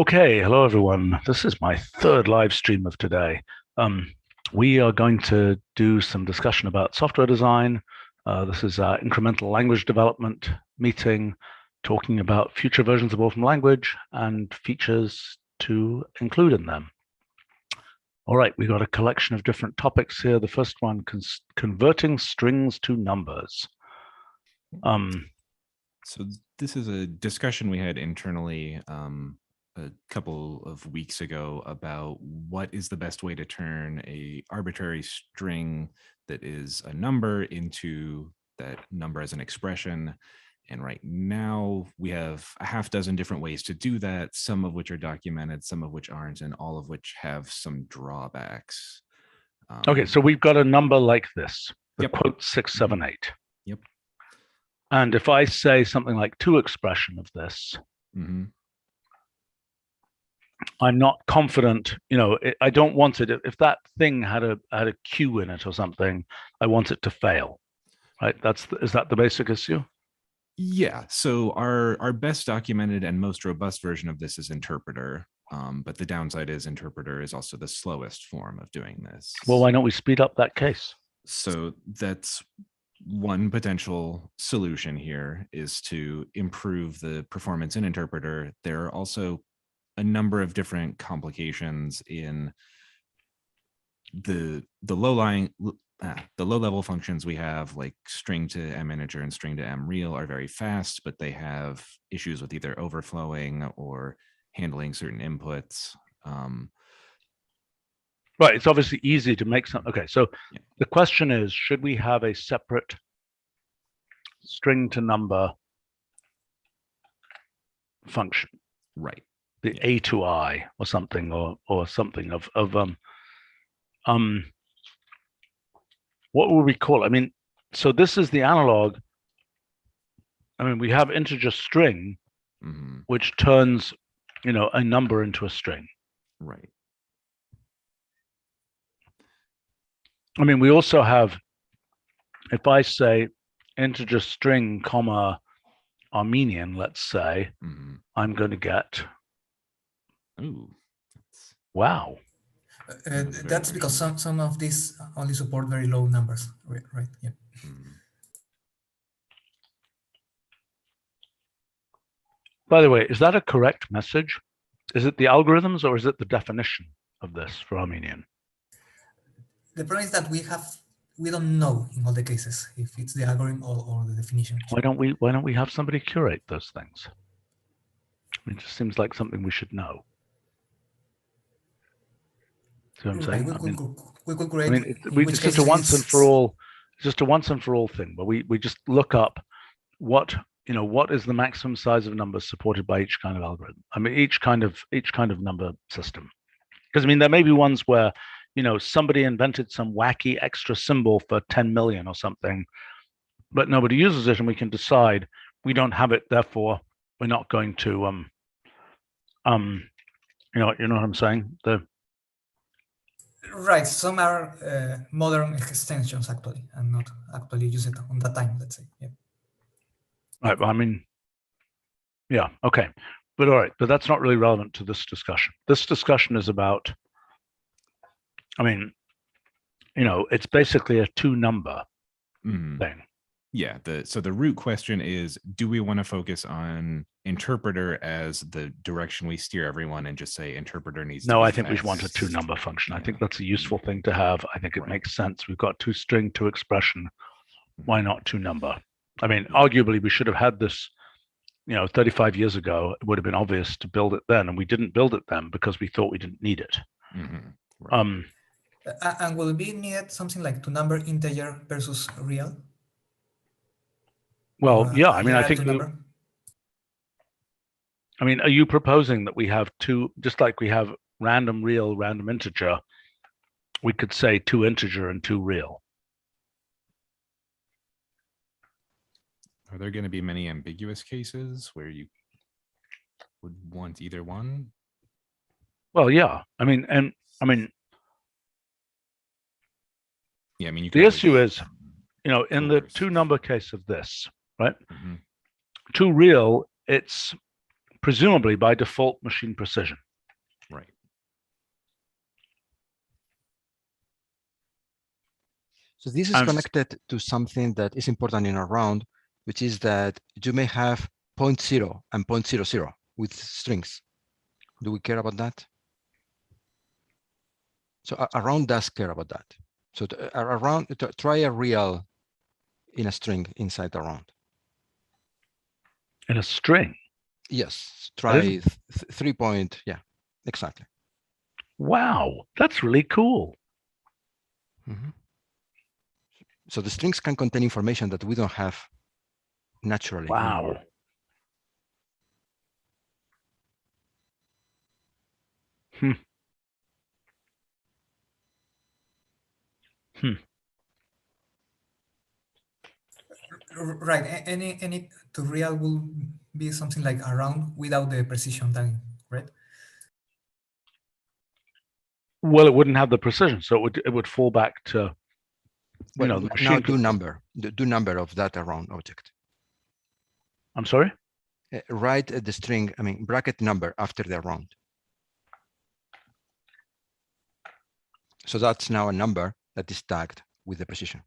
Okay, hello everyone. This is my third live stream of today. We are going to do some discussion about software design. This is our incremental language development meeting, talking about future versions of Wolfram language and features to include in them. All right, we got a collection of different topics here. The first one, converting strings to numbers. So this is a discussion we had internally a couple of weeks ago about what is the best way to turn a arbitrary string that is a number into that number as an expression. And right now we have a half dozen different ways to do that, some of which are documented, some of which aren't, and all of which have some drawbacks. Okay, so we've got a number like this, the Yep. quote 678. Yep. And if I say something like 2 expression of this, I'm not confident, I don't want it. If that thing had a Q in it or something, I want it to fail, right? Is that the basic issue? Yeah, so our best documented and most robust version of this is interpreter, but the downside is interpreter is also the slowest form of doing this. Well, why don't we speed up that case? So that's one potential solution here, is to improve the performance in interpreter. There are also a number of different complications in the low-level functions we have, like string to m integer and string to m real, are very fast, but they have issues with either overflowing or handling certain inputs. Right, it's obviously easy to make some. Okay, so yeah. The question is, should we have a separate string to number function? Right. The A to I or something, or something of what would we call it? I mean, so this is the analog. I mean, we have integer string, which turns, a number into a string. Right. I mean, we also have, if I say integer string, comma, Armenian, let's say, I'm going to get, ooh, wow. That's because some of these only support very low numbers, right? Yeah. By the way, is that a correct message? Is it the algorithms or is it the definition of this for Armenian? The problem is that we don't know in all the cases if it's the algorithm or the definition. Why don't we have somebody curate those things? It just seems like something we should know. See what I'm saying? We could create. It's just a once and for all. It's just a once and for all thing. But we just look up what is the maximum size of numbers supported by each kind of algorithm. I mean, each kind of number system. Because I mean, there may be ones where somebody invented some wacky extra symbol for 10 million or something, but nobody uses it, and we can decide we don't have it. Therefore, we're not going to you know what I'm saying? Right, some are modern extensions actually, and not actually use it on that time, let's say. Yeah. Right. I mean, yeah, okay, but all right, but that's not really relevant to this discussion. This discussion is about, I mean, it's basically a 2-number thing. Yeah. So the root question is, do we want to focus on interpreter as the direction we steer everyone and just say interpreter needs to be I think we want a 2-number function. I think that's a useful thing to have. I think it makes sense. We've got 2 string, 2 expression. Why not 2-number? I mean, arguably we should have had this, 35 years ago. It would have been obvious to build it then, and we didn't build it then because we thought we didn't need it. Right. And will it be needed something like 2-number integer versus real? Well, yeah, I mean, I think, are you proposing that we have 2, just like we have random real, random integer, we could say 2 integer and 2 real? Are there going to be many ambiguous cases where you would want either one? Well, yeah, the issue is, in the 2-number case of this, right? 2 real, it's presumably by default machine precision. Right. So this is connected to something that is important in a round, which is that you may have 0.0 and 0.00 with strings. Do we care about that? So a round does care about that. So try a real in a string inside the round. In a string? Yes, try 3 point, yeah, exactly. Wow, that's really cool. Mm-hmm. So the strings can contain information that we don't have naturally. Wow. Hmm. Right. Any to real will be something like around without the precision tagging, right? Well, it wouldn't have the precision, so it would fall back to well, the now machine. do number of that around object. I'm sorry? Write the string, bracket number after the round. So that's now a number that is tagged with the precision.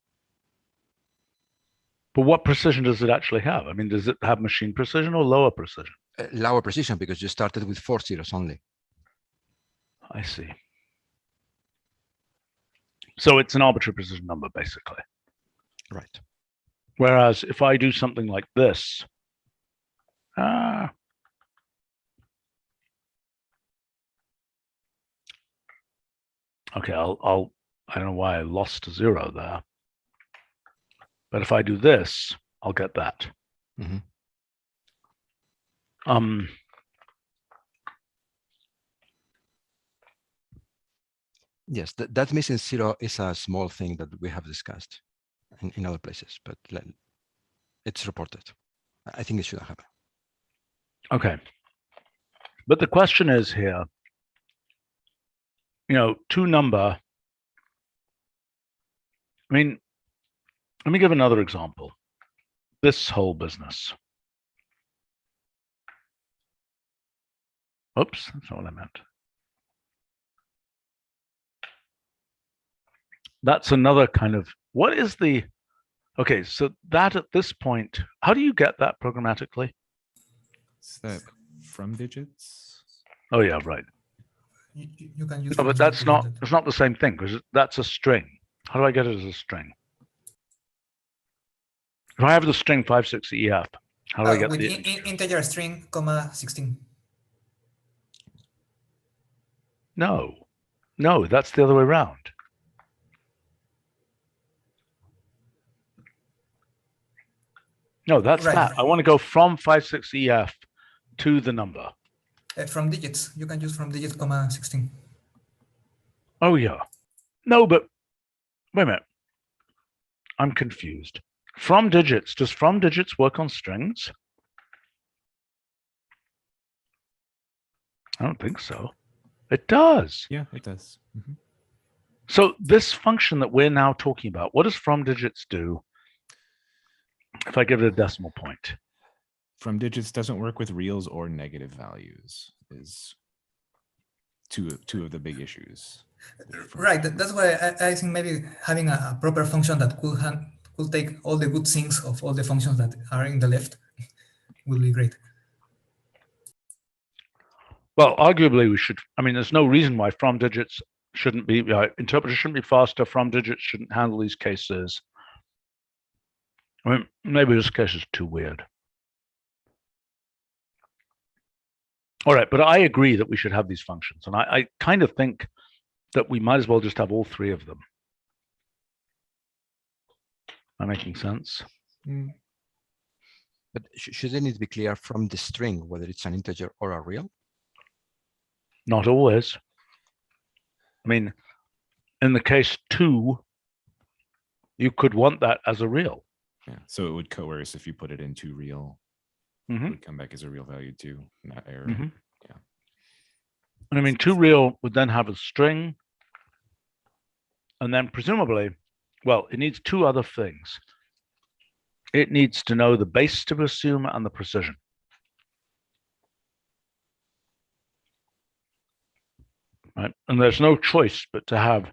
But what precision does it actually have? Does it have machine precision or lower precision? Lower precision, because you started with 4 zeros only. I see. So it's an arbitrary precision number, basically. Right. Whereas if I do something like this, okay, I don't know why I lost a 0 there. But if I do this, I'll get that. Mm-hmm. Yes, that missing 0 is a small thing that we have discussed in other places, but it's reported. I think it shouldn't happen. Okay. But the question is here, to number, let me give another example. This whole business. Oops, that's not what I meant. That's another kind of, what is the, okay, so that at this point, how do you get that programmatically? Is that from digits? Oh yeah, right. You can use. No, but it's not the same thing, because that's a string. How do I get it as a string? If I have the string 56EF, how do I get with the integer string, comma 16? No, that's the other way around. No, that's right. That. I want to go from 56EF to the number. From digits, you can use from digits, comma 16. Oh yeah. No, but wait a minute. I'm confused. From digits, does from digits work on strings? I don't think so. It does. Yeah, it does. Mm-hmm. So this function that we're now talking about, what does from digits do if I give it a decimal point? From digits doesn't work with reals or negative values, is two of the big issues. Right, that's why I think maybe having a proper function that could take all the good things of all the functions that are in the left would be great. Well, arguably we should, there's no reason why from digits shouldn't be, interpreter shouldn't be faster, from digits shouldn't handle these cases. Maybe this case is too weird. All right, but I agree that we should have these functions. And I kind of think that we might as well just have all 3 of them. Am I making sense? Mm. But shouldn't it be clear from the string whether it's an integer or a real? Not always. In the case 2, you could want that as a real. Yeah, so it would coerce if you put it into real. Mm-hmm. It would come back as a real value too, not error. Mm-hmm. Yeah. And 2 real would then have a string. And then presumably, well, it needs 2 other things. It needs to know the base to assume and the precision. right? And there's no choice but to have,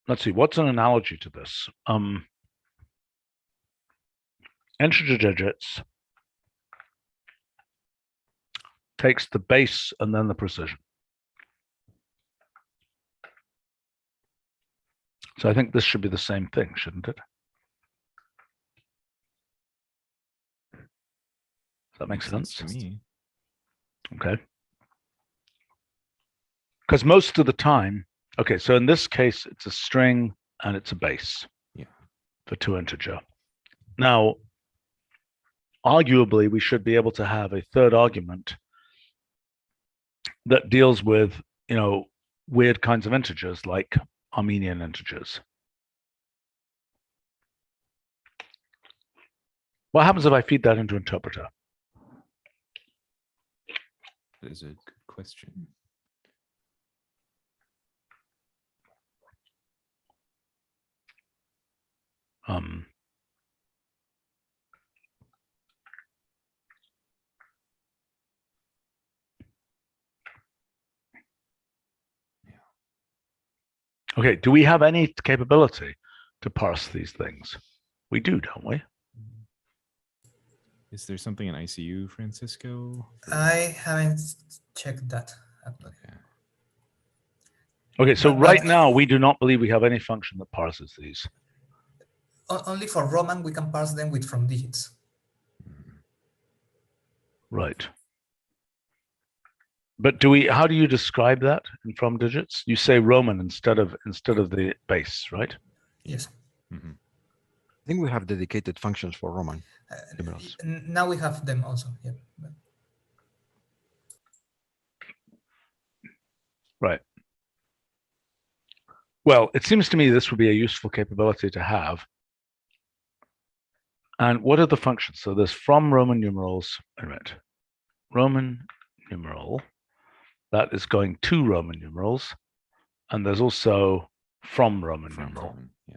let's see, what's an analogy to this? Integer digits takes the base and then the precision. So I think this should be the same thing, shouldn't it? Does that make sense to me? Okay. Because most of the time, okay, so in this case, it's a string and it's a base. Yeah. For 2 integer. Now, arguably, we should be able to have a third argument that deals with, weird kinds of integers like Armenian integers. What happens if I feed that into interpreter? That is a good question. Okay, do we have any capability to parse these things? We do, don't we? Is there something in ICU, Francisco? I haven't checked that. Okay. Okay, so right now, we do not believe we have any function that parses these. Only for Roman, we can parse them with from digits. Right. But how do you describe that in from digits? You say Roman instead of the base, right? Yes. Mm-hmm. I think we have dedicated functions for Roman. Now we have them also. Yeah. Right. Well, it seems to me this would be a useful capability to have. And what are the functions? So there's from Roman numerals, wait a minute, Roman numeral, that is going to Roman numerals. And there's also from Roman numeral. Yeah.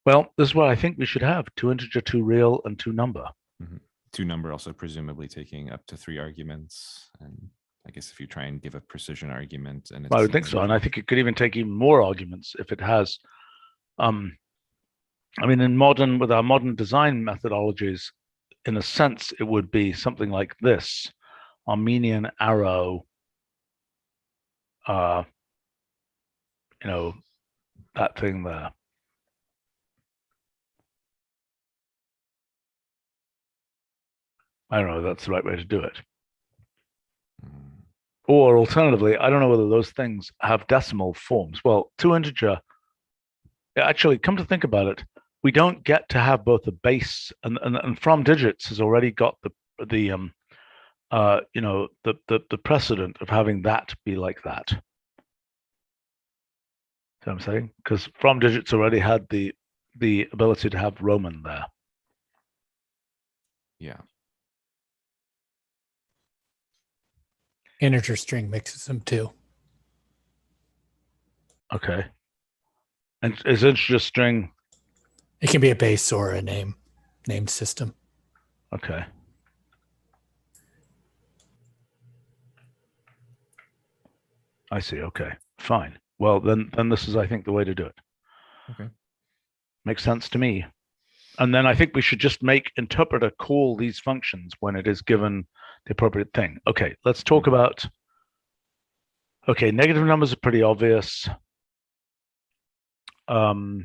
Well, this is what I think we should have: 2 integer, 2 real, and 2 number. Mm-hmm. 2 number also presumably taking up to 3 arguments. And I guess if you try and give a precision argument, and I would think so. And I think it could even take even more arguments if it has. I mean, with our modern design methodologies, in a sense, it would be something like this: Armenian arrow, that thing there. I don't know if that's the right way to do it. Or alternatively, I don't know whether those things have decimal forms. Well, 2 integer, actually, come to think about it, we don't get to have both the base and from digits has already got the precedent of having that be like that. See what I'm saying? Because from digits already had the ability to have Roman there. Yeah. Integer string mixes them too. Okay. And is integer string? It can be a base or a named system. Okay. I see. Okay, fine. Well, then this is, I think, the way to do it. Okay. Makes sense to me. And then I think we should just make interpreter call these functions when it is given the appropriate thing. Okay, let's talk about, okay, negative numbers are pretty obvious. Well,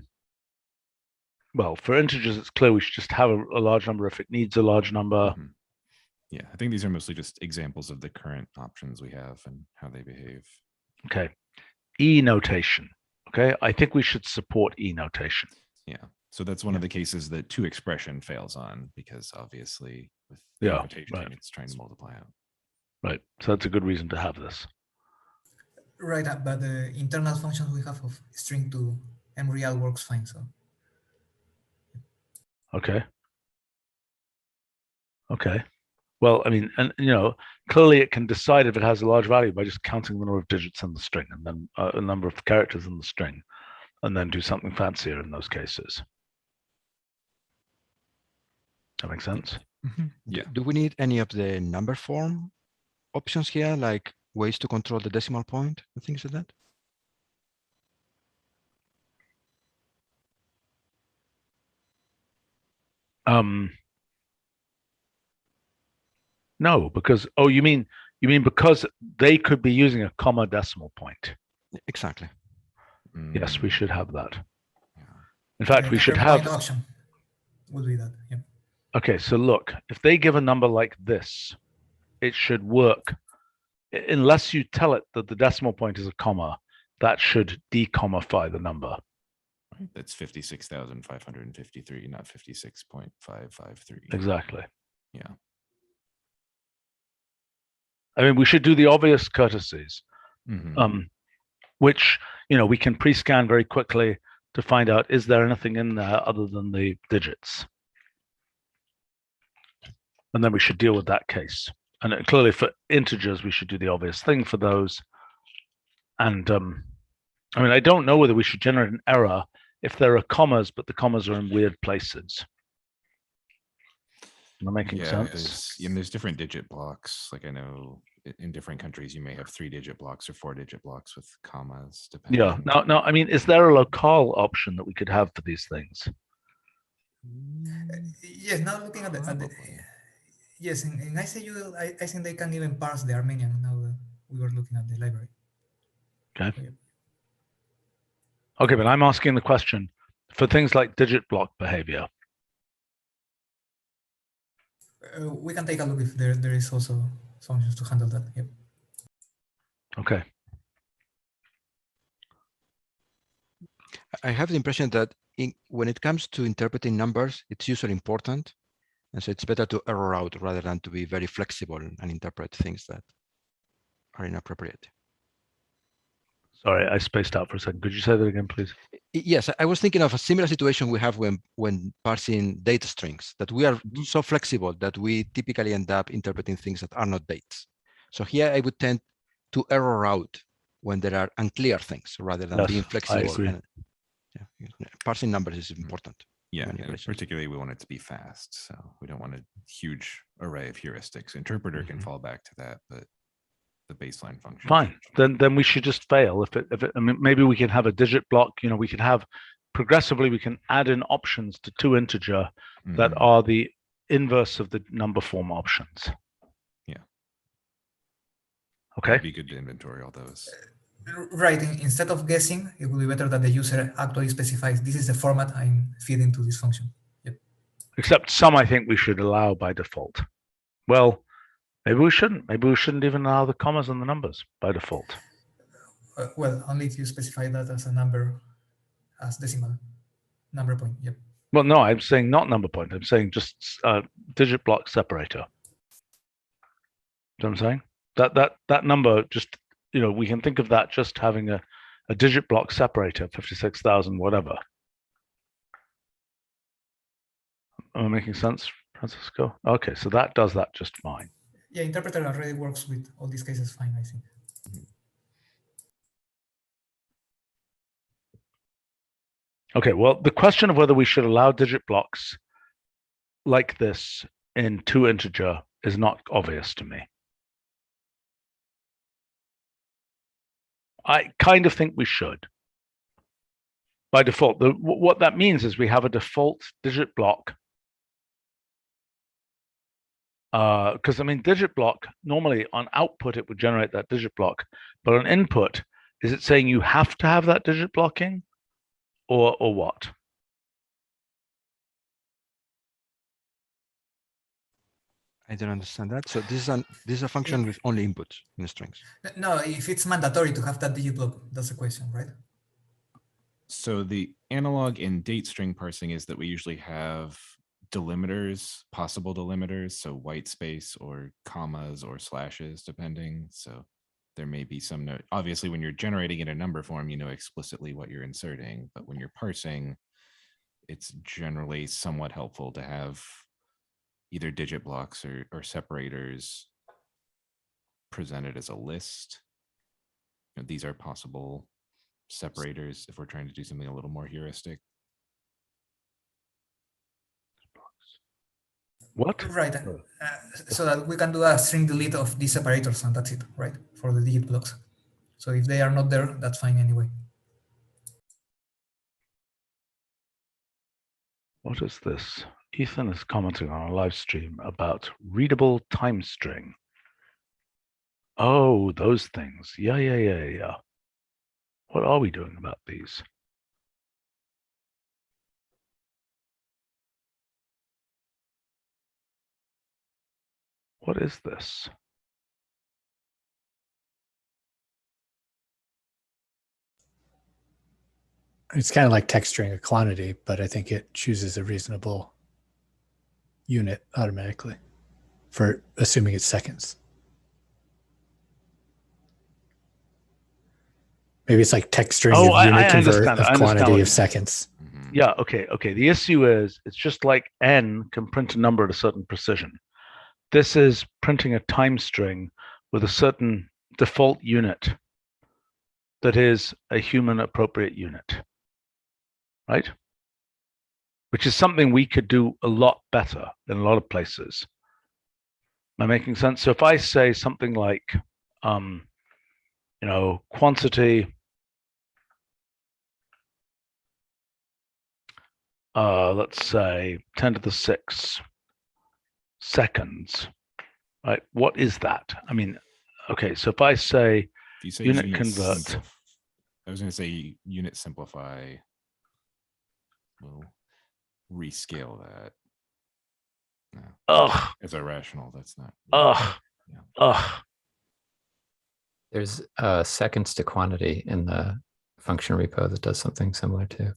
for integers, it's clear we should just have a large number if it needs a large number. Mm-hmm. Yeah, I think these are mostly just examples of the current options we have and how they behave. Okay, E notation. Okay, I think we should support E notation. Yeah, so that's one of the cases that 2 expression fails on, because obviously with notation, right. It's trying to multiply out. Right, so that's a good reason to have this. Right, but the internal functions we have of string to mreal works fine. So. Okay. Okay. Well, I mean, and clearly it can decide if it has a large value by just counting the number of digits in the string and then a number of characters in the string, and then do something fancier in those cases. That makes sense? Yeah. Do we need any of the number form options here, like ways to control the decimal point and things like that? No, because you mean because they could be using a comma decimal point. Exactly. Yes, we should have that. Yeah. In fact, we should number have. point option would be that. Yeah. Okay, so look, if they give a number like this, it should work. Unless you tell it that the decimal point is a comma, that should decommify the number. Right. That's 56,553, not 56.553. Exactly. Yeah. I mean, we should do the obvious courtesies, which, we can pre-scan very quickly to find out, is there anything in there other than the digits? And then we should deal with that case. And clearly for integers, we should do the obvious thing for those. And I mean, I don't know whether we should generate an error if there are commas, but the commas are in weird places. Am I making sense? There's different digit blocks. Like I know in different countries, you may have 3-digit blocks or 4-digit blocks with commas. Depending. Yeah. Now, I mean, is there a locale option that we could have for these things? Yes. Now looking at the yes, in ICU, I think they can even parse the Armenian. Now that we were looking at the library. Okay. So, yeah. Okay, but I'm asking the question for things like digit block behavior. We can take a look if there is also functions to handle that. Yep. Okay. I have the impression that when it comes to interpreting numbers, it's usually important. And so it's better to error out rather than to be very flexible and interpret things that are inappropriate. Sorry, I spaced out for a second. Could you say that again, please? Yes, I was thinking of a similar situation we have when parsing data strings, that we are so flexible that we typically end up interpreting things that are not dates. So here I would tend to error out when there are unclear things rather than being flexible. I agree. And, parsing numbers is important. Yeah, particularly we want it to be fast. So we don't want a huge array of heuristics. Interpreter can fall back to that, but the baseline function. Fine. Then we should just fail. If it I mean, maybe we can have a digit block. We can have progressively. We can add in options to 2 integer that are the inverse of the number form options. Yeah. Okay. It'd be good to inventory all those. Right. Instead of guessing, it would be better that the user actually specifies this is the format I'm feeding to this function. Yep. Except some, I think we should allow by default. Well, maybe we shouldn't. Maybe we shouldn't even allow the commas and the numbers by default. Well, only if you specify that as a number, as decimal number point. Yep. Well, no, I'm saying not number point. I'm saying just digit block separator. You know what I'm saying? That number just, we can think of that just having a digit block separator, 56,000, whatever. Am I making sense, Francisco? Okay, so that does that just fine. Yeah, interpreter already works with all these cases fine, I think. Okay, well, the question of whether we should allow digit blocks like this in 2 integer is not obvious to me. I kind of think we should. By default, what that means is we have a default digit block. Because I mean, digit block, normally on output, it would generate that digit block. But on input, is it saying you have to have that digit blocking or what? I don't understand that. So this is a function with only inputs in the strings. No, if it's mandatory to have that digit block, that's the question, right? So the analog in date string parsing is that we usually have delimiters, possible delimiters, so white space or commas or slashes, depending. So there may be some note. Obviously, when you're generating in a number form, you know explicitly what you're inserting. But when you're parsing, it's generally somewhat helpful to have either digit blocks or separators presented as a list. These are possible separators if we're trying to do something a little more heuristic. What? Right. So that we can do a string delete of these separators, and that's it, right? For the digit blocks. So if they are not there, that's fine anyway. What is this? Ethan is commenting on a live stream about readable time string. Oh, those things. Yeah. What are we doing about these? What is this? It's kind of like texturing a quantity, but I think it chooses a reasonable unit automatically for assuming it's seconds. Maybe it's like texturing Oh, of unit I convert understand. of I understand quantity what of you- seconds. Yeah, okay. The issue is it's just like n can print a number at a certain precision. This is printing a time string with a certain default unit that is a human appropriate unit, right? Which is something we could do a lot better in a lot of places. Am I making sense? So if I say something like, quantity, let's say 10 to the 6 seconds, right? What is that? I mean, okay, so if I say, If you say unit convert. I was going to say unit simplify. We'll rescale that. No. Ugh, As a rational, that's not. ugh. There's seconds to quantity in the function repo that does something similar too.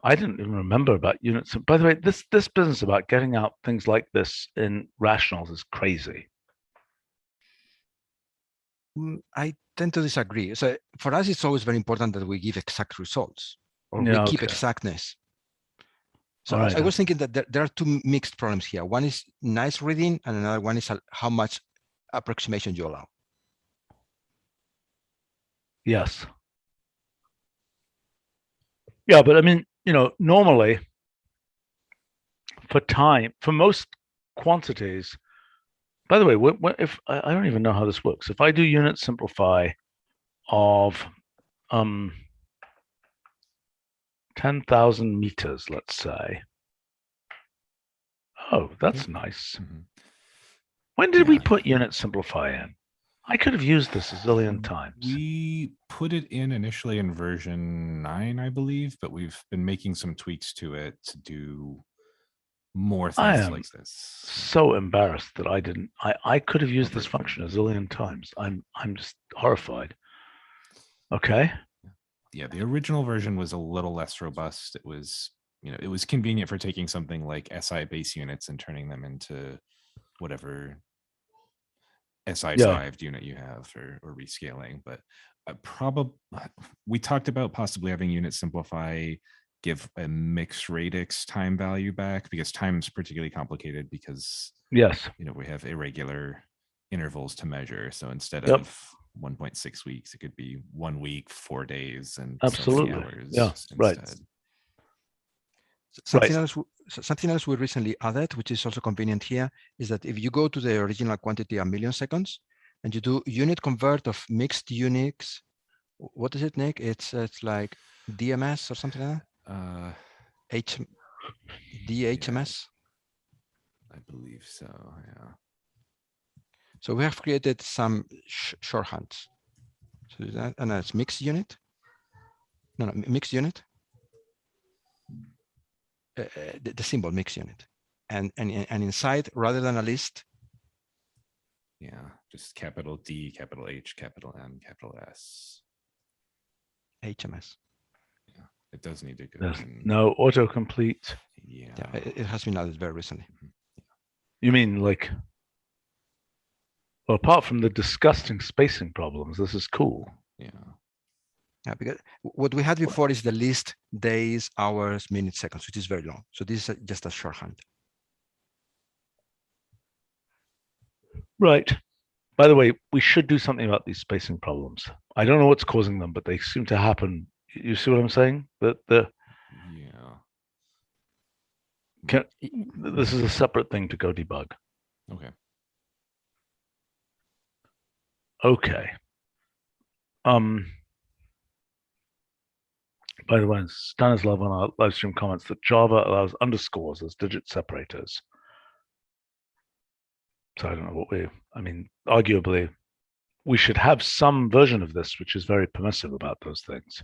I didn't even remember about units. By the way, this business about getting out things like this in rationals is crazy. I tend to disagree. So for us, it's always very important that we give exact results, or Yeah, we keep okay. exactness. So All right. I was thinking that there are two mixed problems here. One is nice reading, and another one is how much approximation you allow. Yes. Yeah, but I mean, normally for most quantities, by the way, if I don't even know how this works. If I do unit simplify of 10,000 meters, let's say. Oh, that's nice. Mhm. When did we Yeah. put unit simplify in? I could have used this a zillion times. We put it in initially in version 9, I believe, but we've been making some tweaks to it to do more I things am like this. so embarrassed that I didn't. I could have used this Over. function a zillion times. I'm just horrified. Okay. Yeah, the original version was a little less robust. It was, it was convenient for taking something like SI base units and turning them into whatever SI derived unit you have or rescaling. But we talked about possibly having unit simplify give a mixed radix time value back, because time's particularly complicated because Yes. we have irregular intervals to measure. So instead Yep. of 1.6 weeks, it could be 1 week, 4 days, and Absolutely. so many hours Yeah, right. instead. Something else we recently added, which is also convenient here, is that if you go to the original quantity a million seconds and you do unit convert of mixed units, what is it, Nick? It's like DMS or something like that? DHMS? I believe so, yeah. So we have created some shorthands. So that, and it's mixed unit. No, mixed unit. The symbol mixed unit, and inside, rather than a list. Yeah, just capital D, capital H, capital M, capital S. HMS. Yeah, it does need to go. There's no autocomplete. Yeah, it has been added very recently. You mean like? Well, apart from the disgusting spacing problems, this is cool. Yeah. Yeah, because what we had before is the list days, hours, minutes, seconds, which is very long. So this is just a shorthand. Right. By the way, we should do something about these spacing problems. I don't know what's causing them, but they seem to happen. You see what I'm saying? Yeah. This is a separate thing to go debug. Okay. Okay. By the way, Stanislav on our live stream comments that Java allows underscores as digit separators. So I don't know arguably, we should have some version of this which is very permissive about those things.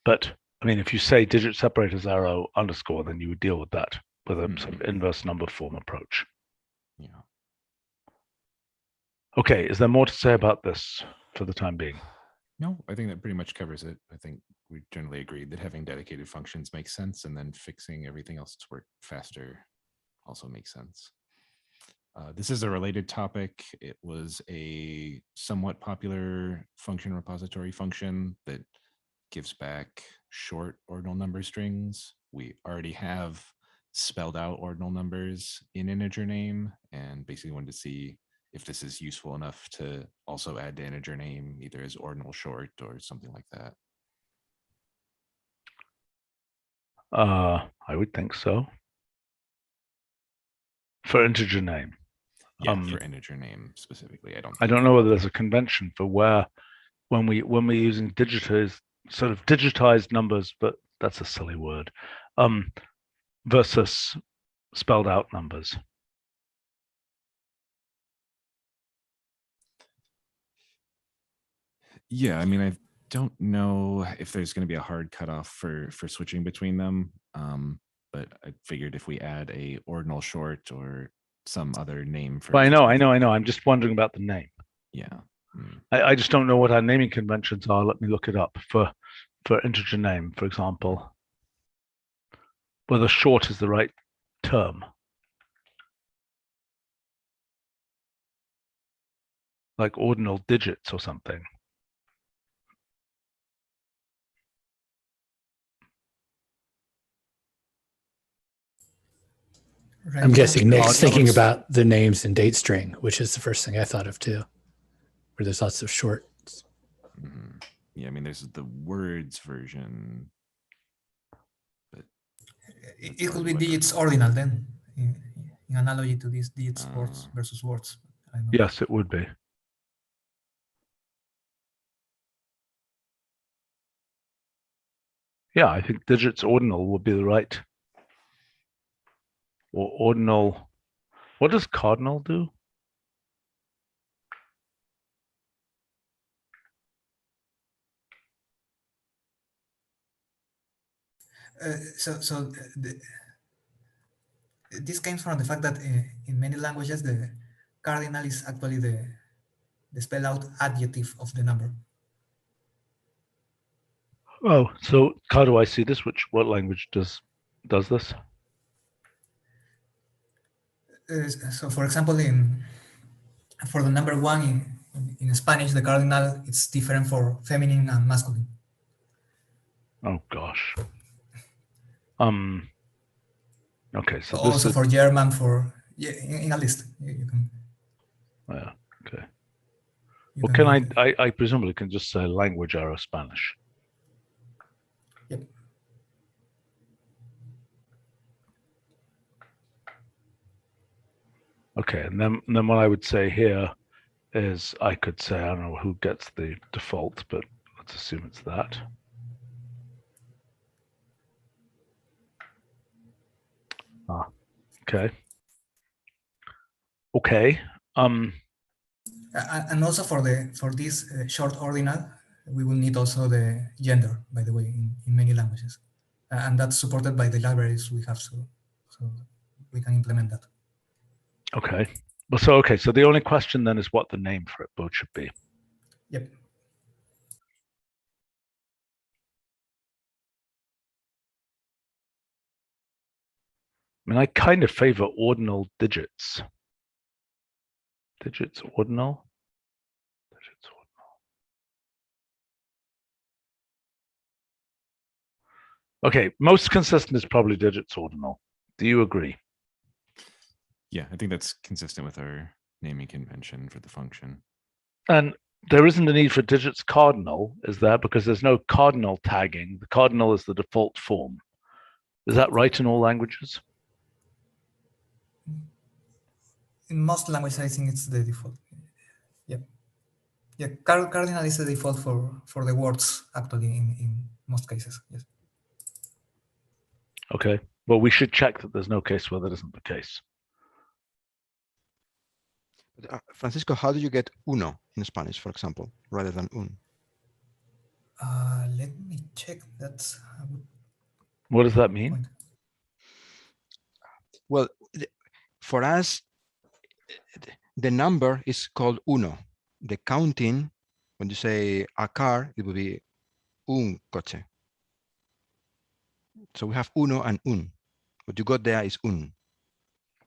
But if you say digit separators arrow underscore, then you would deal with that with a sort of inverse number form approach. Yeah. Okay, is there more to say about this for the time being? No, I think that pretty much covers it. I think we generally agreed that having dedicated functions makes sense, and then fixing everything else to work faster also makes sense. This is a related topic. It was a somewhat popular function repository function that gives back short ordinal number strings. We already have spelled out ordinal numbers in integer name, and basically wanted to see if this is useful enough to also add to integer name, either as ordinal short or something like that. I would think so. For integer name. Yeah, for integer name specifically. I don't know whether there's a convention for where when we're using digitized numbers, but that's a silly word, versus spelled out numbers. Yeah, I don't know if there's going to be a hard cutoff for switching between them, but I figured if we add a ordinal short or some other name for. Well, I know. I'm just wondering about the name. Yeah. I just don't know what our naming conventions are. Let me look it up for integer name, for example. Whether short is the right term. Like ordinal digits or something. Right. I'm guessing Nick's thinking about the names in date string, which is the first thing I thought of too, where there's lots of shorts. Yeah, there's the words version. But it could be digits ordinal then, in analogy to these digits words versus words. I don't know. Yes, it would be. Yeah, I think digits ordinal would be the right. Or ordinal. What does cardinal do? This comes from the fact that in many languages the cardinal is actually the spell out adjective of the number. Oh, so how do I see this? What language does this? So, for example, for the number one in Spanish, the cardinal it's different for feminine and masculine. Oh gosh. Okay, so also for German, in a list you can. Yeah. Okay. Well, I presumably can just say language error Spanish. Yep. Okay, and then what I would say here is I could say, I don't know who gets the default, but let's assume it's that. Okay. Okay. And also for this short ordinal, we will need also the gender, by the way, in many languages, and that's supported by the libraries we have, so we can implement that. Okay. Well, so the only question then is what the name for it both should be. Yep. I kind of favor ordinal digits. Digits ordinal. Digits ordinal. Okay, most consistent is probably digits ordinal. Do you agree? Yeah, I think that's consistent with our naming convention for the function. And there isn't a need for digits cardinal, is there? Because there's no cardinal tagging. The cardinal is the default form. Is that right in all languages? In most languages, I think it's the default. Yeah. Yeah, Cardinal is the default for the words, actually, in most cases, yes. Okay. Well, we should check that there's no case where that isn't the case. Francisco, how do you get uno in Spanish, for example, rather than un? Let me check. That's a good What does that mean? point. Well, for us, the number is called uno. The counting, when you say a car, it would be un coche. So we have uno and un. What you got there is un.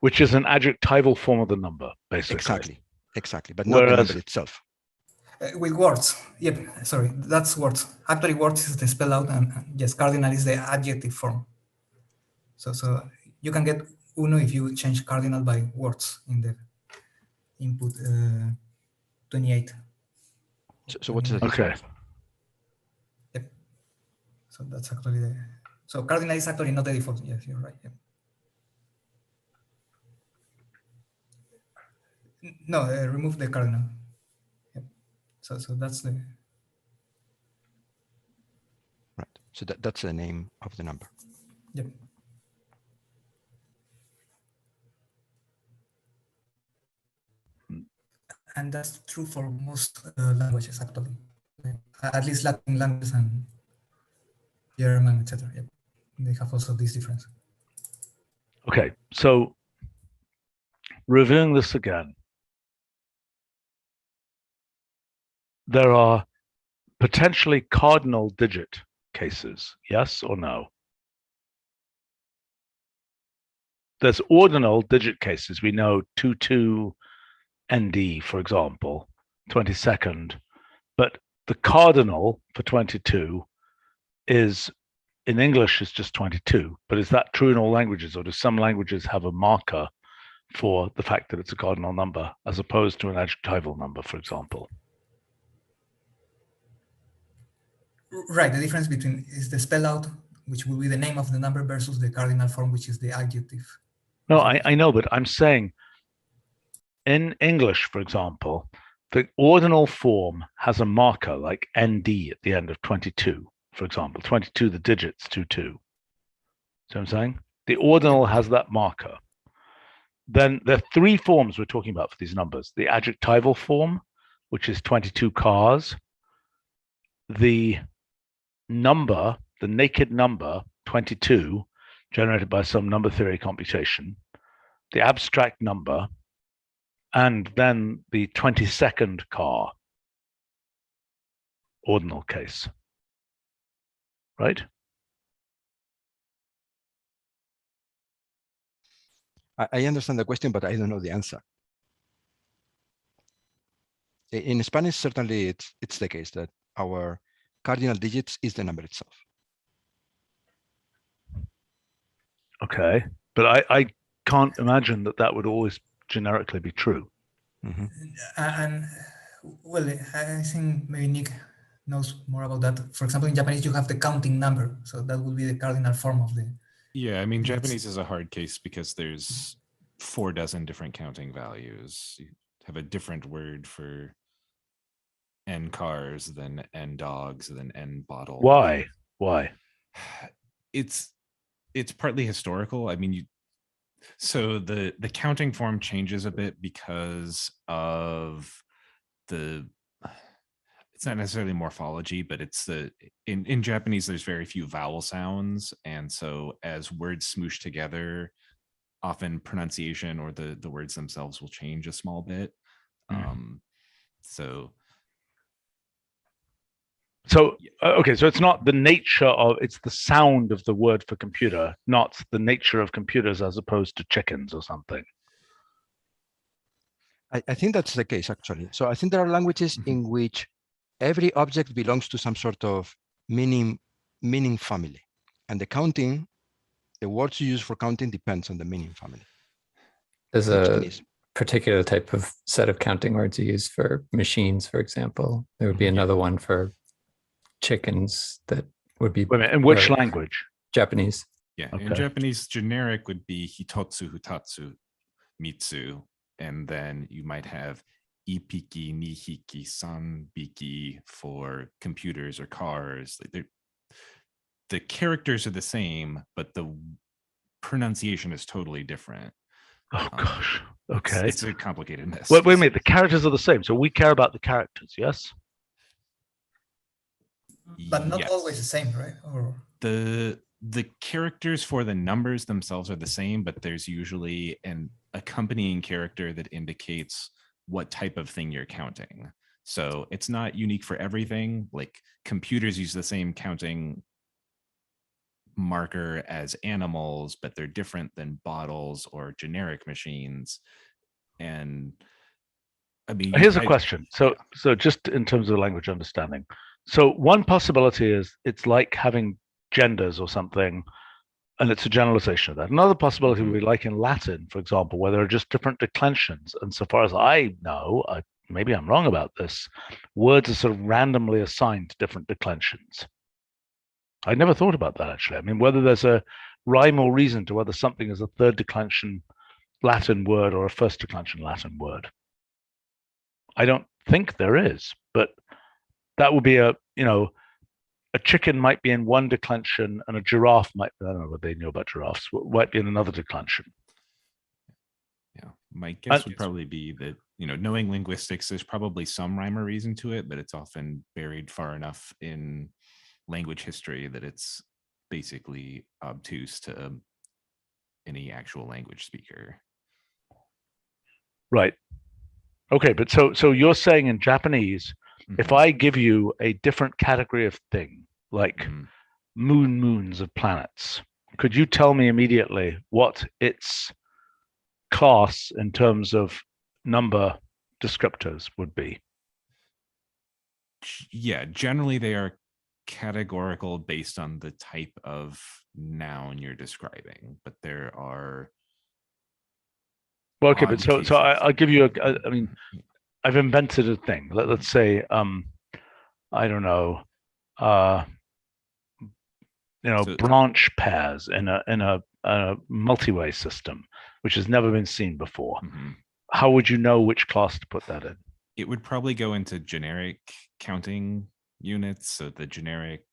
Which is an adjectival form of the number, basically. Exactly, but not the number itself. With words, yep, sorry, that's words. Actually, words is the spell out, and yes, cardinal is the adjective form. So you can get uno if you change cardinal by words in the input 28. So what is it? Okay. Yep. So that's actually the. So cardinal is actually not the default. Yes, you're right. Yep. No, remove the cardinal. Yep. So that's the. Right. So that's the name of the number. Yep. And that's true for most languages, actually. At least Latin languages and German, etc. Yep. They have also this difference. Okay, so reviewing this again, there are potentially cardinal digit cases, yes or no? There's ordinal digit cases. We know 22 ND, for example, 22nd, but the cardinal for 22 is, in English, is just 22. But is that true in all languages, or do some languages have a marker for the fact that it's a cardinal number as opposed to an adjectival number, for example? Right, the difference between is the spell out, which will be the name of the number, versus the cardinal form, which is the adjective. No, I know, but I'm saying in English, for example, the ordinal form has a marker like ND at the end of 22, for example. 22, the digits 22. See what I'm saying? The ordinal has that marker. Then there are three forms we're talking about for these numbers. The adjectival form, which is 22 cars. The number, the naked number, 22, generated by some number theory computation. The abstract number, and then the 22nd car, ordinal case, right? I understand the question, but I don't know the answer. In Spanish, certainly it's the case that our cardinal digits is the number itself. Okay, but I can't imagine that that would always generically be true. Mm-hmm. And well, I think maybe Nick knows more about that. For example, in Japanese, you have the counting number, so that would be the cardinal form of the. Yeah, I mean, Japanese is a hard case because there's 4 dozen different counting values. You have a different word for N cars than N dogs than N bottles. Why? It's partly historical. I mean, so the counting form changes a bit because of it's not necessarily morphology, but it's in Japanese, there's very few vowel sounds. And so as words smoosh together, often pronunciation or the words themselves will change a small bit. So okay, so it's not the nature of, it's the sound of the word for computer, not the nature of computers as opposed to chickens or something. I think that's the case, actually. So I think there are languages in which every object belongs to some sort of meaning family. And the counting, the words you use for counting depends on the meaning family. There's a particular type of set of counting words you use for machines, for example. There would be another one for chickens that would be. Wait a minute, in which language? Japanese. Yeah, Okay. in Japanese, generic would be hitotsu, futatsu, mitsu, and then you might have ipiki, nihiki, sanbiki for computers or cars. The characters are the same, but the pronunciation is totally different. Oh gosh. Okay. It's a complicated mess. Wait a minute. The characters are the same, so we care about the characters, yes? But not Yes. always the same, right? Or The characters for the numbers themselves are the same, but there's usually an accompanying character that indicates what type of thing you're counting. So it's not unique for everything. Like computers use the same counting marker as animals, but they're different than bottles or generic machines. And I mean, here's a question. So just in terms of language understanding. So one possibility is it's like having genders or something, and it's a generalization of that. Another possibility would be like in Latin, for example, where there are just different declensions. And so far as I know, maybe I'm wrong about this, words are sort of randomly assigned to different declensions. I never thought about that, actually. I mean, whether there's a rhyme or reason to whether something is a third declension Latin word or a first declension Latin word. I don't think there is, but that would be a chicken might be in one declension and a giraffe might, I don't know what they knew about giraffes, might be in another declension. Yeah, my guess would probably be that, knowing linguistics, there's probably some rhyme or reason to it, but it's often buried far enough in language history that it's basically obtuse to any actual language speaker. Right. Okay, but so you're saying in Japanese, if I give you a different category of thing, like moons of planets, could you tell me immediately what its class in terms of number descriptors would be? Yeah, generally they are categorical based on the type of noun you're describing, but there are okay, but so I'll give you I mean, I've invented a thing. Let's say I don't know, branch pairs in a multi-way system, which has never been seen before. How would you know which class to put that in? It would probably go into generic counting units, so the generic,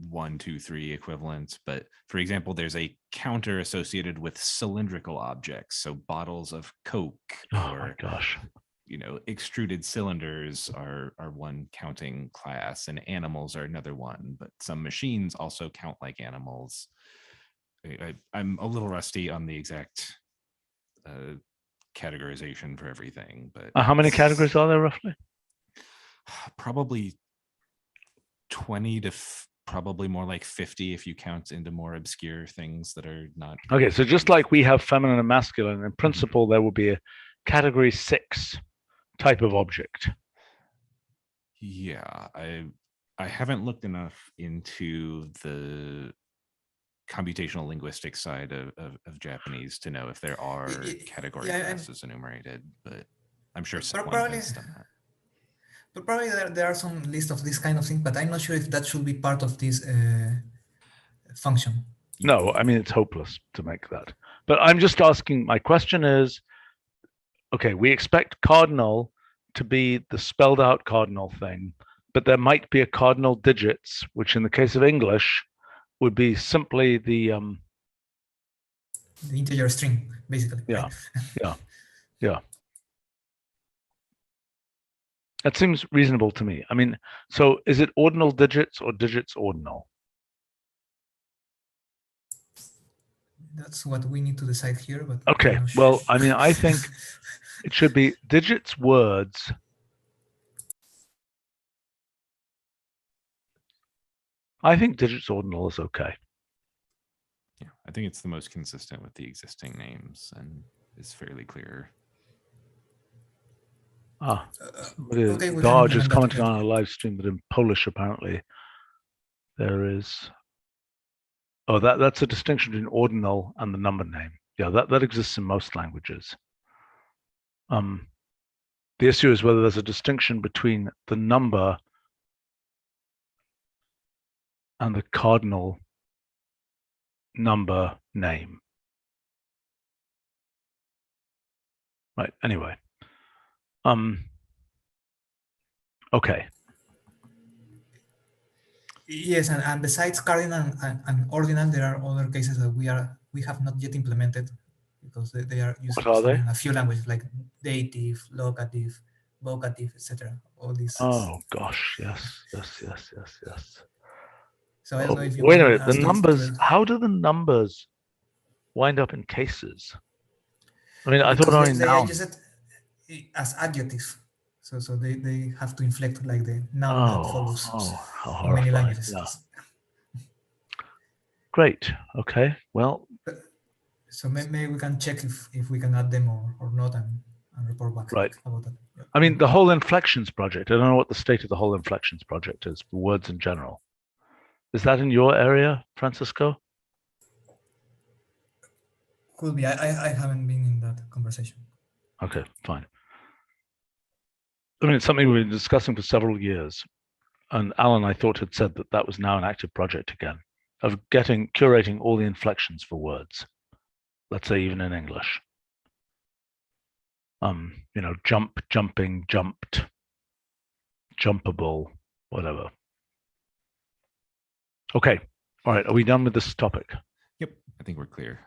1, 2, 3 equivalent. But for example, there's a counter associated with cylindrical objects, so bottles of Coke or extruded cylinders are one counting class, and animals are another one. But some machines also count like animals. I'm a little rusty on the exact categorization for everything, but how many categories are there roughly? Probably 20 to probably more like 50 if you count into more obscure things that are not. Okay, so just like we have feminine and masculine, in principle, there will be a category 6 type of object. Yeah, I haven't looked enough into the computational linguistics side of Japanese to know if there are category classes enumerated, but I'm sure someone has done that. But probably there are some list of this kind of thing, but I'm not sure if that should be part of this function. No, I mean, it's hopeless to make that. But I'm just asking, my question is, okay, we expect cardinal to be the spelled out cardinal thing, but there might be a cardinal digits, which in the case of English would be simply the integer string, basically. Yeah, right? yeah. That seems reasonable to me. I mean, so is it ordinal digits or digits ordinal? That's what we need to decide here. But okay, well, I mean, I think it should be digits words. I think digits ordinal is okay. Yeah, I think it's the most consistent with the existing names and is fairly clear. Okay, Dar just commented on our live stream that in Polish apparently there is. Oh, that's a distinction between ordinal and the number name. Yeah, that exists in most languages. The issue is whether there's a distinction between the number and the cardinal number, name. Right, anyway. Okay. Yes, and besides cardinal and ordinal, there are other cases that we have not yet implemented because they are used What are they? in a few languages like dative, locative, vocative, etc. All these. Oh gosh, yes. So I don't know if you Wait a want minute, the us numbers, to how do the numbers wind up in cases? I mean, I thought because only they are nouns. used as adjectives. So they have to inflect like the noun that follows how in many horrifying. languages. Yeah. Great. Okay. Well, so maybe we can check if we can add them or not and report back right. about that. Yeah. I mean, the whole inflections project, I don't know what the state of the whole inflections project is for words in general. Is that in your area, Francisco? Could be. I haven't been in that conversation. Okay, fine. I mean, it's something we've been discussing for several years. And Alan, I thought, had said that that was now an active project again of curating all the inflections for words. Let's say even in English. You know, jump, jumping, jumped, jumpable, whatever. Okay. All right. Are we done with this topic? Yep, I think we're clear.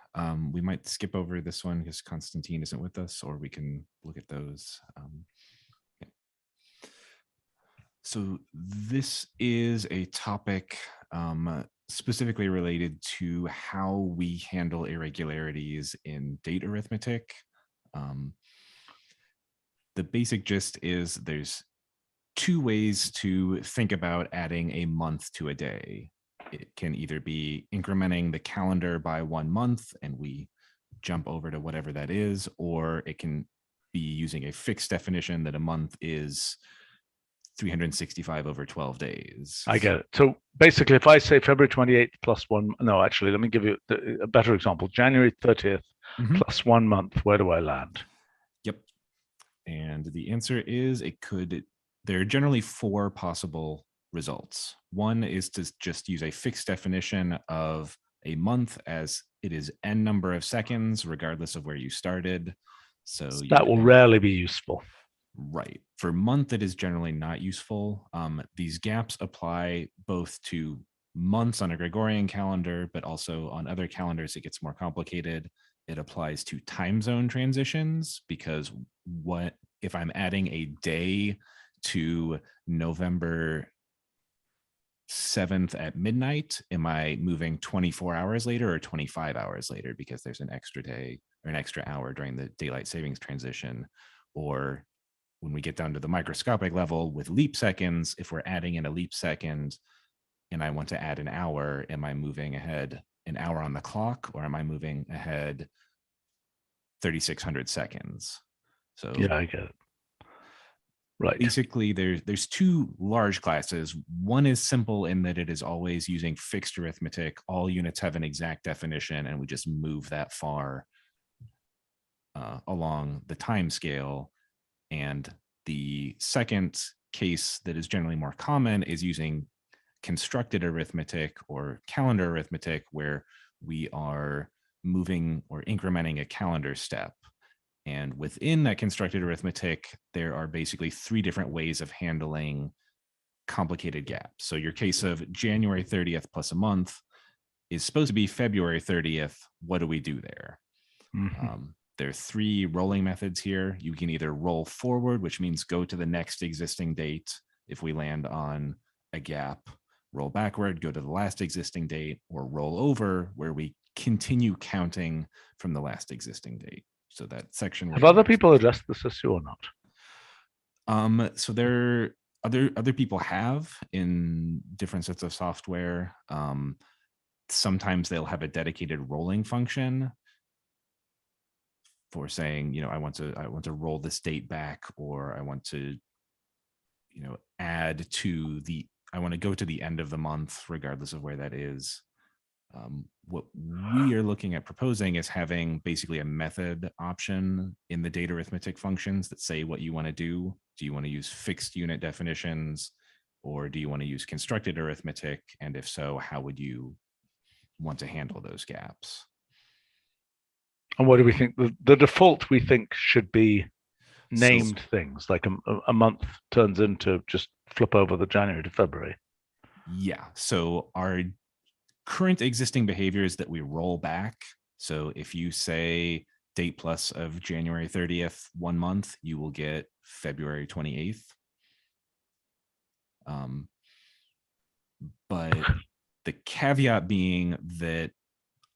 We might skip over this one because Constantine isn't with us, or we can look at those. Yeah. So this is a topic specifically related to how we handle irregularities in date arithmetic. The basic gist is there's two ways to think about adding a month to a day. It can either be incrementing the calendar by 1 month and we jump over to whatever that is, or it can be using a fixed definition that a month is 365 over 12 days. I get it. So basically, if I say February 28th plus 1, no, actually, let me give you a better example. January 30th plus 1 month, where do I land? Yep. And the answer is there are generally 4 possible results. One is to just use a fixed definition of a month as it is n number of seconds, regardless of where you started. So that will rarely be useful. Right. For month, it is generally not useful. These gaps apply both to months on a Gregorian calendar, but also on other calendars, it gets more complicated. It applies to time zone transitions because what if I'm adding a day to November 7th at midnight, am I moving 24 hours later or 25 hours later because there's an extra day or an extra hour during the daylight savings transition? Or when we get down to the microscopic level with leap seconds, if we're adding in a leap second and I want to add an hour, am I moving ahead an hour on the clock or am I moving ahead 3,600 seconds? So yeah, I get it. Right. Basically, there's 2 large classes. One is simple in that it is always using fixed arithmetic. All units have an exact definition, and we just move that far along the time scale. And the second case that is generally more common is using constructed arithmetic or calendar arithmetic, where we are moving or incrementing a calendar step. And within that constructed arithmetic, there are basically 3 different ways of handling complicated gaps. So your case of January 30th plus a month is supposed to be February 30th. What do we do there? There are 3 rolling methods here. You can either roll forward, which means go to the next existing date if we land on a gap, roll backward, go to the last existing date, or roll over, where we continue counting from the last existing date. So that section. Have other people addressed this issue or not? So there other people have in different sets of software. Sometimes they'll have a dedicated rolling function for saying, you know, I want to roll this date back, or I want to, you know, I want to go to the end of the month, regardless of where that is. What we are looking at proposing is having basically a method option in the data arithmetic functions that say what you want to do. Do you want to use fixed unit definitions, or do you want to use constructed arithmetic? And if so, how would you want to handle those gaps. And what do we think? The default we think should be named things, like a month turns into just flip over the January to February. Yeah. So our current existing behavior is that we roll back. So if you say date plus of January 30th, 1 month, you will get February 28th. But the caveat being that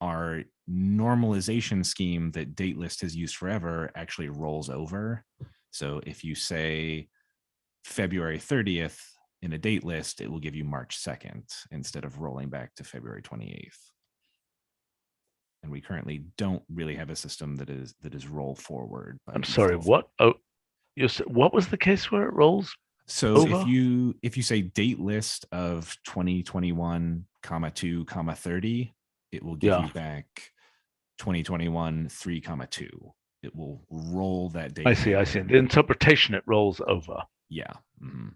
our normalization scheme that date list has used forever actually rolls over. So if you say February 30th in a date list, it will give you March 2nd instead of rolling back to February 28th. And we currently don't really have a system that is roll forward. I'm sorry, what? Oh, what was the case where it rolls? So over? if you say date list of 2021, 2, 30, it will give you back 2021, 3, 2. It will roll that date. I see. The interpretation, it rolls over. Yeah. Mm-hmm.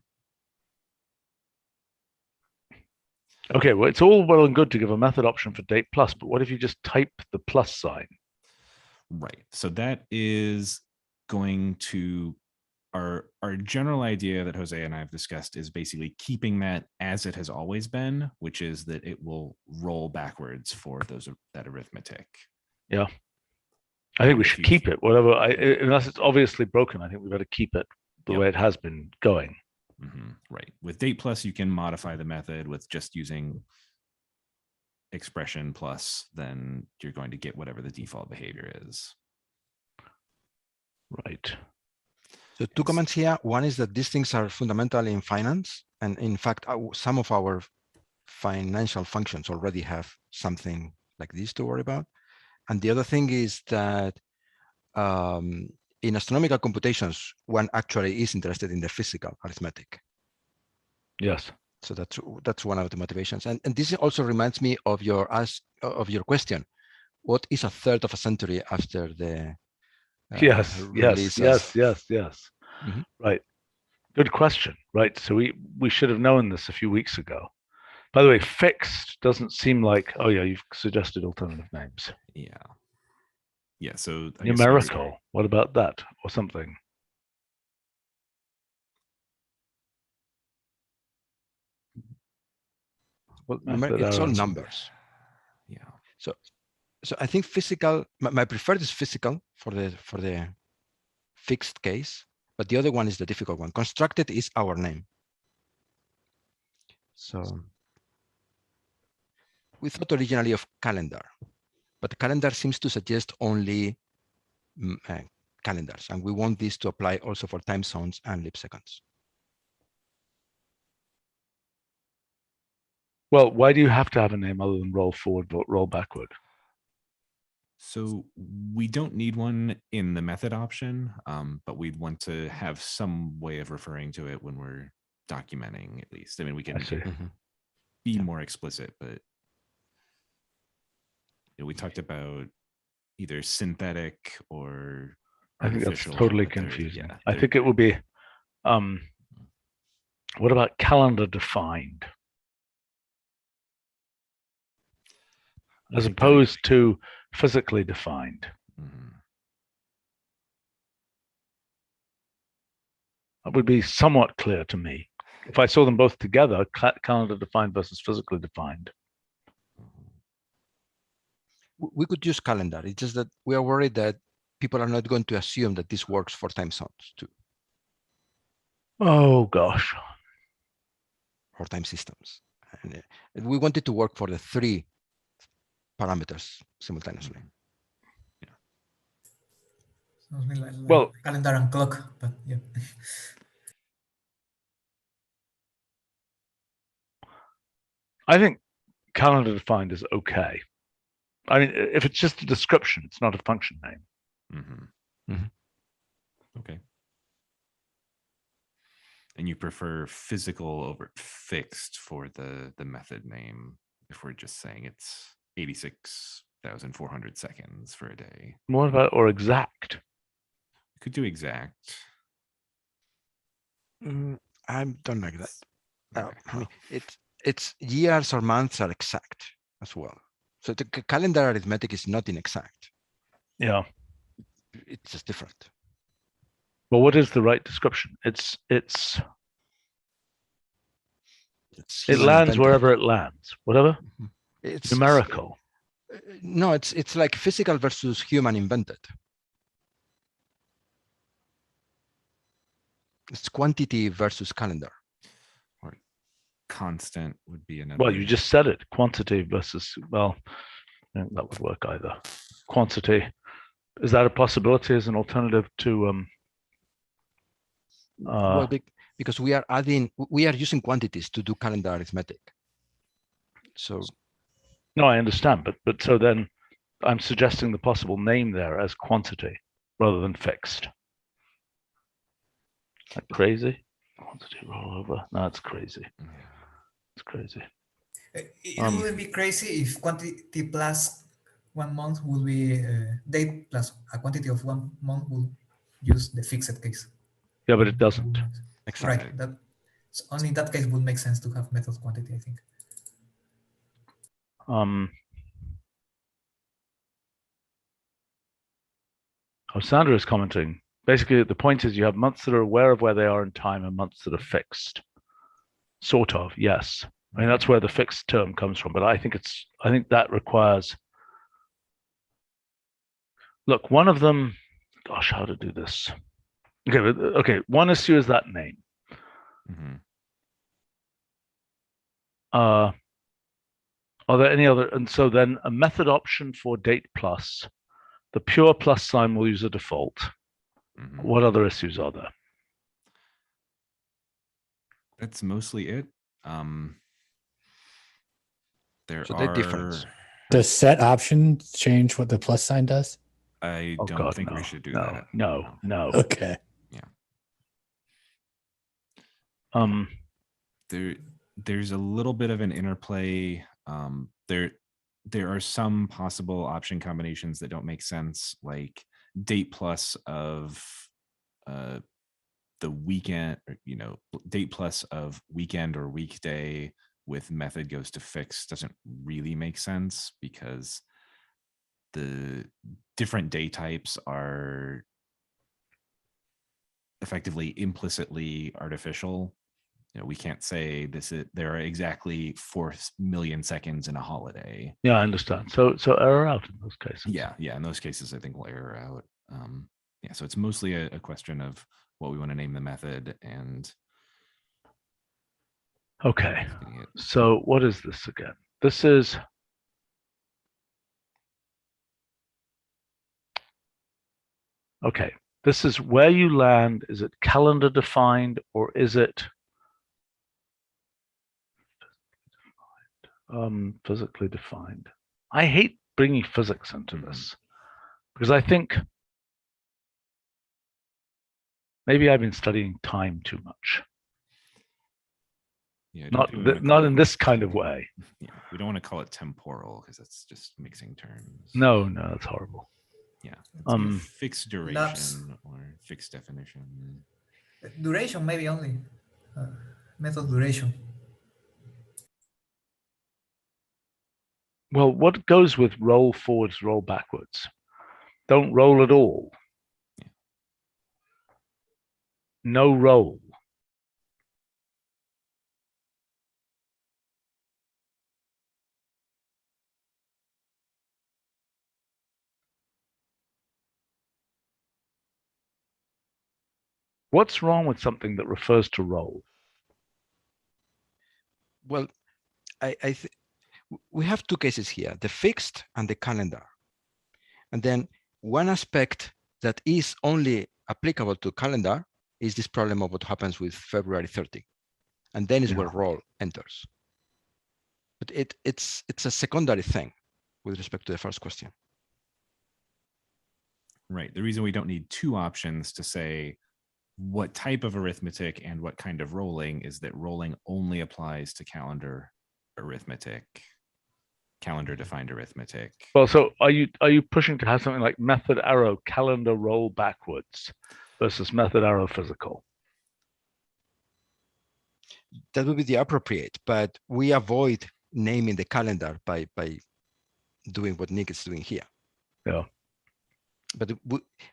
Okay, well, it's all well and good to give a method option for date plus, but what if you just type the plus sign? Right. So that is going to our general idea that Jose and I have discussed is basically keeping that as it has always been, which is that it will roll backwards for that arithmetic. Yeah. I think we should keep it, unless it's obviously broken. I think we better keep it the way it has been going. Mm-hmm. Right. With date plus, you can modify the method with just using expression plus, then you're going to get whatever the default behavior is. Right. So two comments here. One is that these things are fundamental in finance. And in fact, some of our financial functions already have something like this to worry about. And the other thing is that in astronomical computations, one actually is interested in the physical arithmetic. Yes. So that's one of the motivations. And this also reminds me of your question. What is a third of a century after the Yes. Mm-hmm. Right. Good question. Right. So we should have known this a few weeks ago. By the way, fixed doesn't seem like, oh yeah, you've suggested alternative names. Yeah. Yeah. So numerical. What about that or something? Well, it's all numbers. Yeah. So I think physical. My preferred is physical for the fixed case, but the other one is the difficult one. Constructed is our name. So we thought originally of calendar, but the calendar seems to suggest only calendars, and we want this to apply also for time zones and leap seconds. Well, why do you have to have a name other than roll forward, but roll backward? So we don't need one in the method option, but we'd want to have some way of referring to it when we're documenting, at least. I mean, we can be more explicit, but we talked about either synthetic or I think that's totally confusing. I think it will be, what about calendar defined? As opposed to physically defined. Mm-hmm. That would be somewhat clear to me. If I saw them both together, calendar defined versus physically defined. We could use calendar. It's just that we are worried that people are not going to assume that this works for time zones too. Oh, gosh. Or time systems. And we want it to work for the 3 parameters simultaneously. Yeah. Sounds like well, calendar and clock, but yeah. I think calendar defined is okay. I mean, if it's just a description, it's not a function name. Mm-hmm. Mm-hmm. Okay. And you prefer physical over fixed for the method name if we're just saying it's 86,400 seconds for a day. What about or exact? You could do exact. I don't like that. I mean, it's years or months are exact as well. So the calendar arithmetic is not inexact. Yeah. It's just different. Well, what is the right description? It human lands invented. wherever it lands. Whatever. It's Numerical. No, it's like physical versus human invented. It's quantity versus calendar. Or constant would be another. Well, you just said it. Quantity versus, well, I think that would work either. Quantity. Is that a possibility as an alternative to Well, because we are using quantities to do calendar arithmetic. So no, I understand, but so then I'm suggesting the possible name there as quantity rather than fixed. Is that crazy? Quantity rollover? No, it's crazy. It's crazy. It wouldn't be crazy if quantity plus 1 month would be date plus a quantity of 1 month would use the fixed case. Yeah, but it doesn't. exactly. Right. So only in that case would make sense to have method quantity, I think. Sandra is commenting. Basically, the point is you have months that are aware of where they are in time and months that are fixed. Sort of, yes. I mean, that's where the fixed term comes from, but I think that requires, look, one of them, gosh, how to do this? Okay, one issue is that name. Are there any other? And so then a method option for date plus, the pure plus sign will use a default. What other issues are there? That's mostly it. There So are difference. Does set option change what the plus sign does? I don't God, think no, we should do no, that. No. Okay. There's a little bit of an interplay. There are some possible option combinations that don't make sense, like date plus of the weekend, date plus of weekend or weekday with method goes to fixed doesn't really make sense because the different day types are effectively implicitly artificial. We can't say there are exactly 4 million seconds in a holiday. Yeah, I understand. So error out in those cases. Yeah. In those cases, I think we'll error out. So it's mostly a question of what we want to name the method and. Okay. So what is this again? This is. Okay. This is where you land. Is it calendar defined or is it physically defined? I hate bringing physics into this because I think maybe I've been studying time too much. Yeah, not in this kind of way. Yeah, we don't want to call it temporal because that's just mixing terms. No, that's horrible. Yeah, fixed duration Lapse. or fixed definition. Duration maybe only. Method duration. Well, what goes with roll forwards, roll backwards? Don't roll at all. Yeah. No roll. What's wrong with something that refers to roll? Well, we have two cases here, the fixed and the calendar. And then one aspect that is only applicable to calendar is this problem of what happens with February 30. And then is where roll enters. But it's a secondary thing with respect to the first question. Right. The reason we don't need two options to say what type of arithmetic and what kind of rolling is that rolling only applies to calendar arithmetic, calendar defined arithmetic. Well, so are you pushing to have something like method arrow calendar roll backwards versus method arrow physical? That would be the appropriate, but we avoid naming the calendar by doing what Nick is doing here. Yeah. But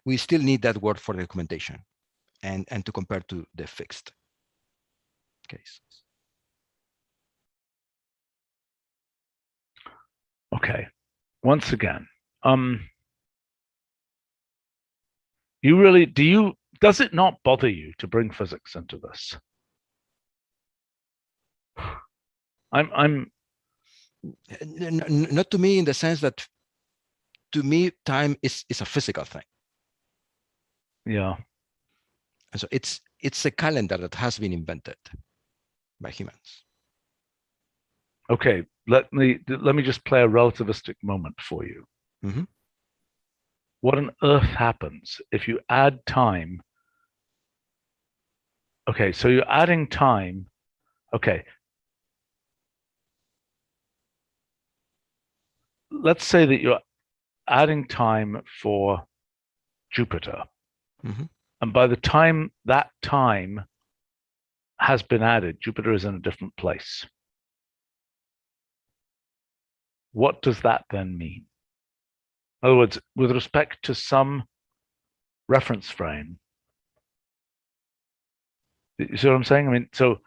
we still need that word for the documentation and to compare to the fixed case. Okay. Once again, you really, does it not bother you to bring physics into this? I'm not to me in the sense that to me time is a physical thing. Yeah. And so it's a calendar that has been invented by humans. Okay, let me just play a relativistic moment for you. Mm-hmm. What on earth happens if you add time? Okay, so you're adding time. Okay. Let's say that you're adding time for Jupiter. Mm-hmm. And by the time that time has been added, Jupiter is in a different place. What does that then mean? In other words, with respect to some reference frame, you see what I'm saying? I mean, so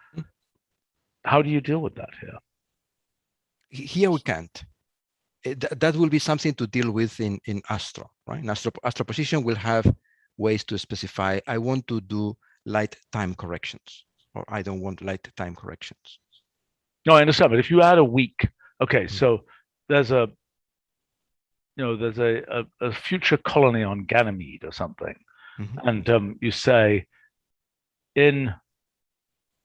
how do you deal with that here? Here we can't. That will be something to deal with in Astro, right? In Astro position will have ways to specify, I want to do light time corrections, or I don't want light time corrections. No, I understand, but if you add a week, okay, so there's a future colony on Ganymede or something, and you say at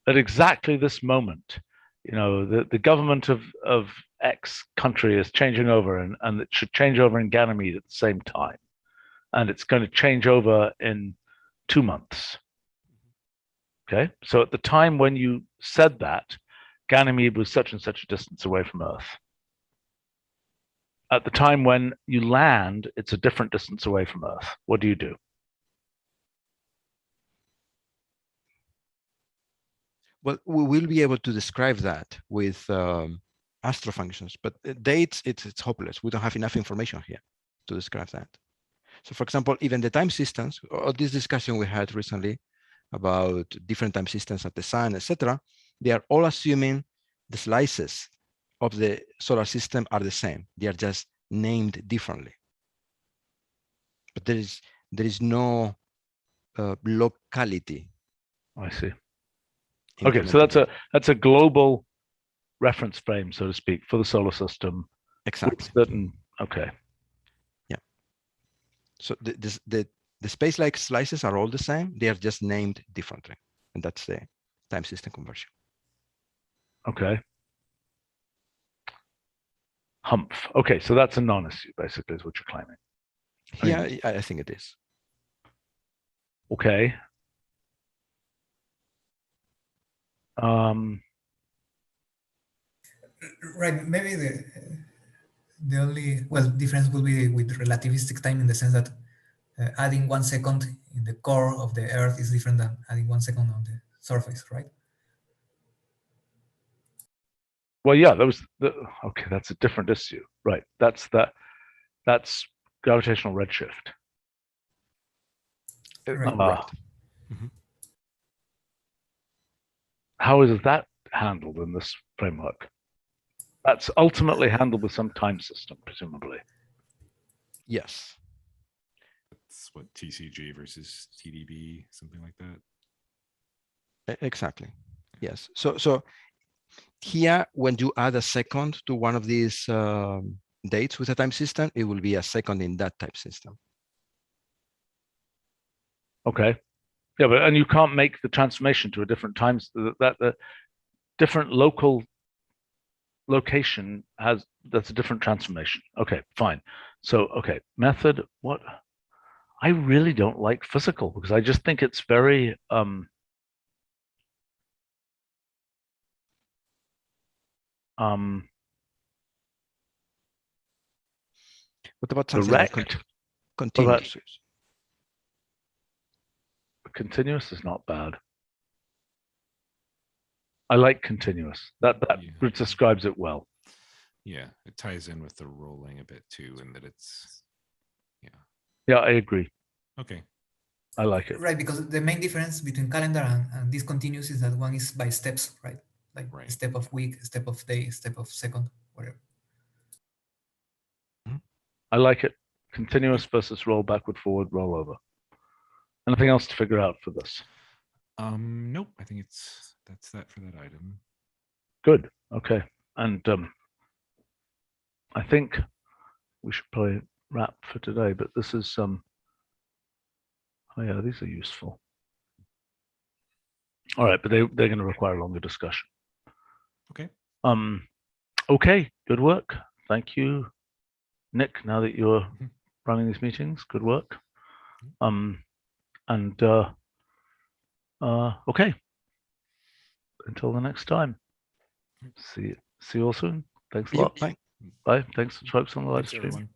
exactly this moment, the government of X country is changing over, and it should change over in Ganymede at the same time, and it's going to change over in 2 months. Okay, so at the time when you said that, Ganymede was such and such a distance away from Earth. At the time when you land, it's a different distance away from Earth. What do you do? Well, we will be able to describe that with Astro functions, but dates, it's hopeless. We don't have enough information here to describe that. So for example, even the time systems, or this discussion we had recently about different time systems at the sun, etc., they are all assuming the slices of the solar system are the same. They are just named differently. But there is no locality. I see. Okay, so that's a global reference frame, so to speak, for the solar system. Exactly. Okay. Yeah. So the space-like slices are all the same. They are just named differently, and that's the time system conversion. Okay. Humph. Okay, so that's a non-issue, basically, is what you're claiming. Yeah, I think it is. Okay. Right. Maybe the only difference will be with relativistic time, in the sense that adding 1 second in the core of the Earth is different than adding 1 second on the surface, right? Well, yeah, okay, that's a different issue, right? That's gravitational redshift. Right. How is that handled in this framework? That's ultimately handled with some time system, presumably. Yes. That's what TCG versus TDB, something like that. Exactly. Yes. So here, when you add a second to one of these dates with a time system, it will be a second in that type system. Okay. Yeah, and you can't make the transformation to a different time. That different location that's a different transformation. Okay, fine. So okay, method. What? I really don't like physical, because I just think it's very What about something direct, like continuous? Continuous is not bad. I like continuous. That describes it well. Yeah, it ties in with the rolling a bit too, and that it's Yeah, I agree. okay. I like it. Right, because the main difference between calendar and discontinuous is that one is by steps, right? Like Right. step of week, step of day, step of second, whatever. I like it. Continuous versus roll backward, forward, roll over. Anything else to figure out for this? Nope. I think that's that for that item. Good. Okay. And I think we should probably wrap for today, but this is oh yeah, these are useful. All right, but they're going to require a longer discussion. Okay. Okay, good work. Thank you, Nick. Now that you're running these meetings, good work. Okay. Until the next time. See you all soon. Thanks a lot. Bye. Bye. Thanks to folks on the live Thanks, stream. everyone.